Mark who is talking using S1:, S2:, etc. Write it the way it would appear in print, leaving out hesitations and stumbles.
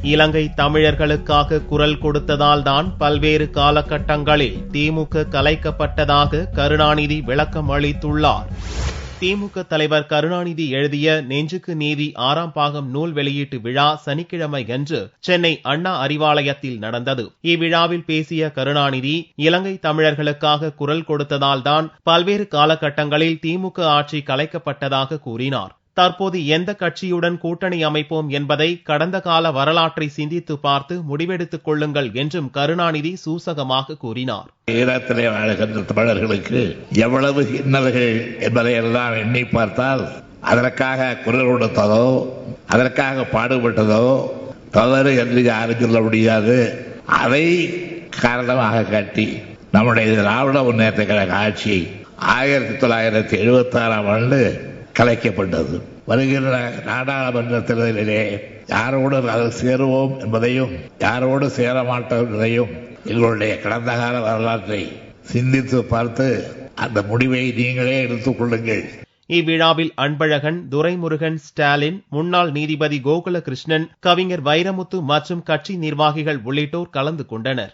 S1: இலங்கை தமிழர்களுக்காக குரல் கொடுத்ததால் தான் பல்வேறு காலகட்டங்களில் திமுக கலைக்கப்பட்டதாக கருணாநிதி விளக்கம் அளித்துள்ளார். திமுக தலைவர் கருணாநிதி எழுதிய நெஞ்சுக்கு நீதி 6ஆம் பாகம் நூல் வெளியீட்டு விழா சனிக்கிழமையன்று சென்னை அண்ணா அறிவாலயத்தில் நடந்தது. இவ்விழாவில் பேசிய கருணாநிதி, இலங்கை தமிழர்களுக்காக குரல் கொடுத்ததால் தான் பல்வேறு காலகட்டங்களில் திமுக ஆட்சி கலைக்கப்பட்டதாக கூறினார். தற்போது எந்த கட்சியுடன் கூட்டணி அமைப்போம் என்பதை கடந்த கால வரலாற்றை சிந்தித்து பார்த்து முடிவெடுத்துக் கொள்ளுங்கள் என்றும் கருணாநிதி சூசகமாக கூறினார்.
S2: ஈழத்திலே வாழ்கின்ற தமிழர்களுக்கு எவ்வளவு இன்னல்கள் என்பதை எல்லாம் எண்ணி பார்த்தால் அதற்காக குரல் கொடுத்ததோ அதற்காக பாடுபட்டதோ தவறு என்று யாரும் சொல்ல முடியாது. அதை காரணமாக காட்டி நம்முடைய திராவிட முன்னேற்ற கழக ஆட்சி 1976ஆம் ஆண்டு கலைக்கப்பட்டது. வருகின்ற நாடாளுமன்ற தேர்தலிலே யாரோடு சேருவோம் என்பதையும் யாரோடு சேர மாட்டோம் என்பதையும் எங்களுடைய கடந்த கால வரலாற்றை சிந்தித்து பார்த்து அந்த முடிவை நீங்களே எடுத்துக் கொள்ளுங்கள்.
S1: இவ்விழாவில் அன்பழகன், துரைமுருகன், ஸ்டாலின், முன்னாள் நீதிபதி கோகுலகிருஷ்ணன், கவிஞர் வைரமுத்து மற்றும் கட்சி நிர்வாகிகள் உள்ளிட்டோர் கலந்து கொண்டனர்.